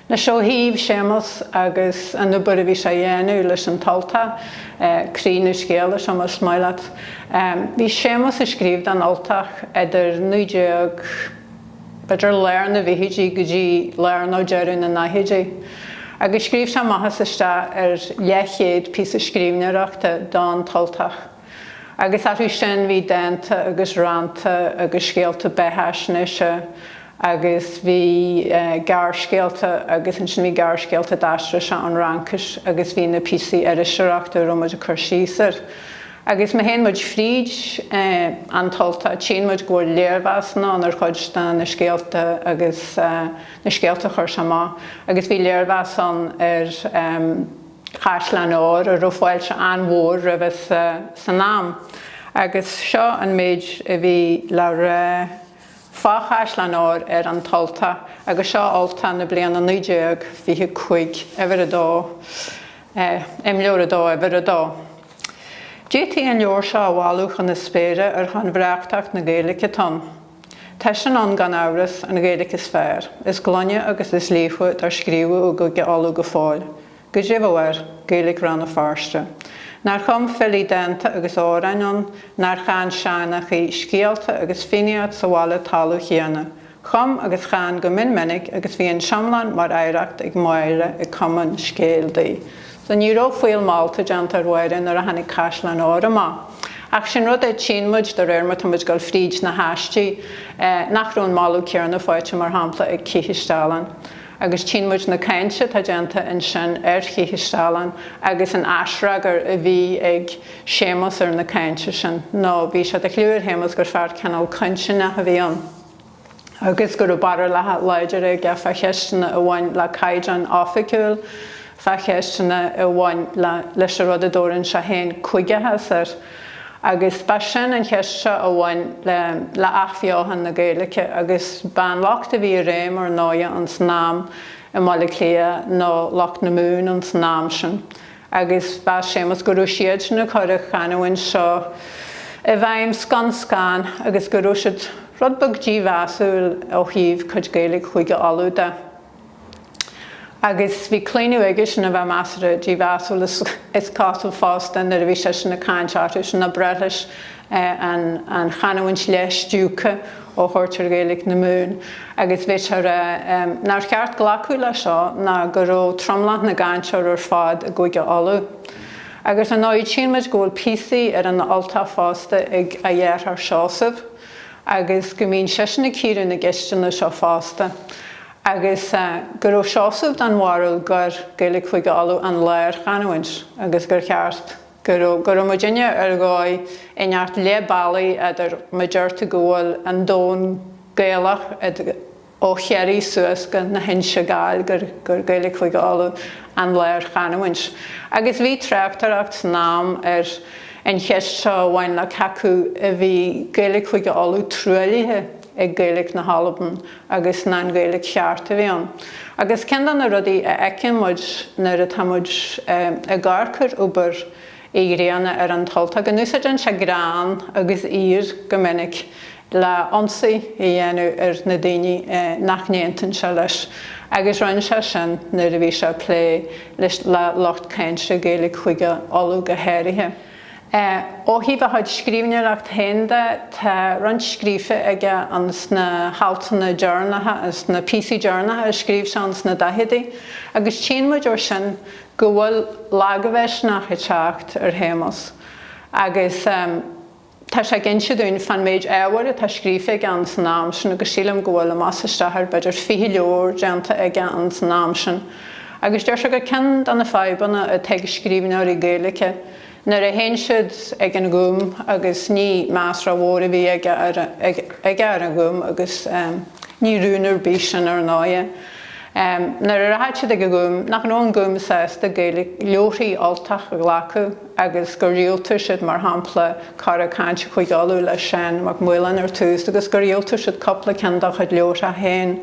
Na seo híomh Séamus agus an nuair a bhí sé dhéanú leis an tUltach, crín scéala sem mar smaoileat. Bhí Séamus a scríomh an tUltach idir 90 beidir léir na bhíthidí go dtí léir nó deireadh na naithidí. Agus scríomh sé maithas iste leichéad píosa scríbhneoireachta don tUltach. Agus atú sin bhí déanta agus ranta agus scéalta betheisneise agus bhí garscéalta agus an sin bhí garscéalta d'astra se an rancas agus bhí na píosaí iriseoireachta roimead a chur síosar. Agus ma hen muid fríd an tUltach chin muid go léirhas ná ar chuid na scéalta agus na scéalta chur sama agus bhí léirhas an Chaisleán óir a rohfuil se anmhór a bheith san nám. Agus seo an méid a bhí le Chaisleán óir an tUltach agus seo alta na bliana 90 bhí chuig ever a dó, leor a dó ever a dó. Détí an leor seo bháilúch an na spéire ar chun bhreaachtacht na Gaeilge ton. Tá sin an gan áras an Gaeilge is fearr, is glonne agus is líomhfuid ar scríomh ó go gealú go fáil. Go dibhhar Gaeilge ranna farste. Nar chum fillí déanta agus órainon, nar chan seanach í scéalta agus finiad sa bhála talú chéana. Chum agus chan go minnig agus bhí an seomlan mar éireacht ag máire i cumann scéaldaí. So ní ró fuil máilta deanta roiireann ar a hanig Chaisleán óir amach. Ach sin rud é tínmuid de réirma tá muid gal fríd na háistí nach rún máú cearna fáilte mar hampla ag cíhistálan. Agus tínmuid na cainte tá deanta in sin cíhistálan agus an asragar a bhí ag Séamus ar na cainte sin. No, bhí se a clúir Séamus gur fearr cenal cainteanna a bhí an. Agus gur barar le leidir ag fecheistena a bhain le caidan áfaiciúil, fecheistena a bhain leis a rud a dórann se héin chuigethe agus ba sin an cheiste a bhain le achfiáhan na Gaeilge agus ban lacht a bhí réim ar náide an snám i mala clia nó lacht na mún an snám sin. Agus ba Séamus go raibh siad sin na chuireach cheanhain seo i bhaim scan agus go raibh siad rudbog díomhasúil ó thaobh chud Gaeilge chuige alúda. Agus bhí clíniú aige sin a bheith measara díomhasúil is cáil fásta na a bhí sé sin na cáinteartú sin na breithis an cheanhain leis dúcha ó thuirtear Gaeilge na mún. Agus bhí se nar cheart ghlacu le seo na go raibh tromlant na gcaintear ar fád a gcuige alú. Agus an áid tínmuid ggóil píosaí ar an tUltach fásta ag a dhéar ar seosamh, agus go mbíonn seisina círe na gceistena seo fásta. Agus go raibh seosamh an mhárúil gur Gaeilge chuige alú an léir cheanhaint, agus gur cheart go raibh muideine ar gáid ineart le bailí idir maidirta gúil an dón Gaelach ó chearí suasca na hinse gáil gur Gaeilge chuige alú an léir cheanhaint. Agus bhí tráchtaracht nám ar an cheist seo bhain le cacu a bhí Gaeilge chuige alú trúlaithe ag Gaeilge na Halban agus ná Gaeilge cheart a bhí an. Agus ceann na rudaí a eicin muid nar a támuid a gcarchar ubair i Grianna ar an tUltach. An úsáideann se grán agus ír go minic le ionsaí i dhéanú ar na daoine nach néantain se leis. Agus roinn se sin nar a bhí se lé leis le locht cainte Gaeilge chuige alú go héirithe. Ó hí bheit chuid scríbhneoireacht héanda tá run scríofa aige an sna haltainna dearnathe as na píosaí dearnathe a scríomh se an sna daithidí. Agus tínmuid or sin go bhfuil lágabheis nach teacht ar Séamus. Agus tá sé ginse dún fan méid éhar tá scríofa aige an snám sin agus sílam go bhfuil am asaisteair beidir 5 leor deanta aige an snám sin. Agus deir se go ceann an na fábanna a teag scríbhneoirí Gaeilge. Nar a héin siad ag an gúm agus ní measra mhór a bhí ag ar an gúm agus ní rúnar bí sin ar náide. Nar a rathid siad ag an gúm, nach an gúm sásta Gaeilge leotaí tUltach a ghlacu agus go rialtar siad mar hampla cara cainte chuig alú le sin Mac Grianna ar tús agus go rialtar siad coppla ceandach chuid leor a héin.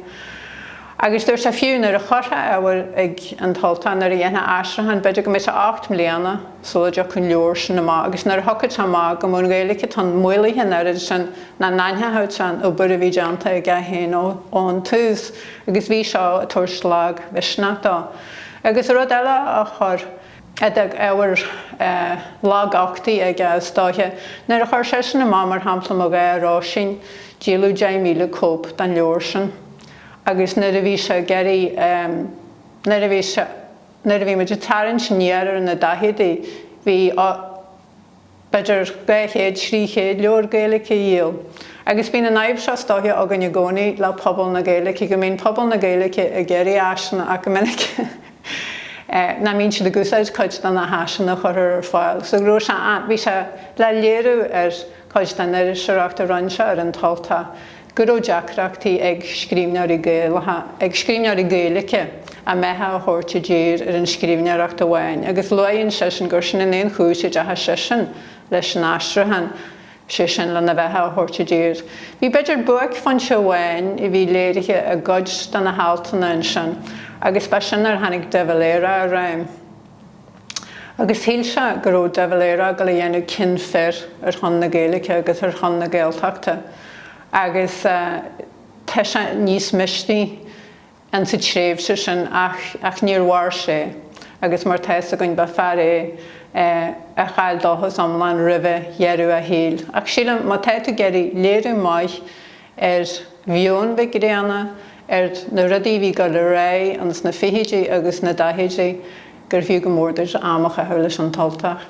Agus dúir sé fiún ar a chortha ábhar ag an tUltach nar a dhéanana aisrithe beidir go mé 8 mbliana sóideach chun leor sin amach, agus nar thucaid amach go mún Gaeilge tan muolaithe nar sin na nainthe sin ó bur a bhí deanta ag héin ón tús, agus bhí seo a tuairtelag visneachtá. Agus rud eile a chur ag ábhar lágachtaí ag stáithe, nar a chuir sé sin amach mar hampla mo bheith rá sin díolú 10 míle cóp den leor sin. Agus nar a bhí sé geirí, nar a bhí muidir tarann sníar na daithidí, bhí beidir 2-3 leor Gaeilge díol. Agus bhí na naimh seo stáithe agan i gcónaí le pobl na Gaeilge, go mbíonn pobl na Gaeilge a geirí aiseanna a go minic na mbíonn siad a gúsáid chuid na haiseanna chur ar fáil. So grú sé bhí sé le léirú ar chuid den ar seoireachta ranse ar an tUltach. Guró deacrachtaí ag scríbneoir i Gaeilge a methe a thabhairt dír ar an scríbneoireachta bhain. Agus luíonn sé sin gur sin in éon chúis a sé sin leis an aistrithan sé sin le na bheithe a thabhairt dír. Bhí beidir buaic fan seo bhain I bhí léirithe a gcuid den na háaltaine sin, agus ba sin ar tháinig de Valera a raibh. Agus híl se guró de Valera go le dhéanamh cin fear ar chun na Gaeilge agus ar chun na Gaeltachta. Agus te sé níos mistí an sa tréimhse sin ach níor mhar sé, agus mar teas a gin ba fear a chail dáthas amlan ribh dhearú a híl. Ach sílam má teitú geirí léirú maith ar bhíon Mac Grianna, ar na rudaí bhí go le ré ans na fihéidí agus na daithidí gur bhíú go mór amach a thulas an tUltach.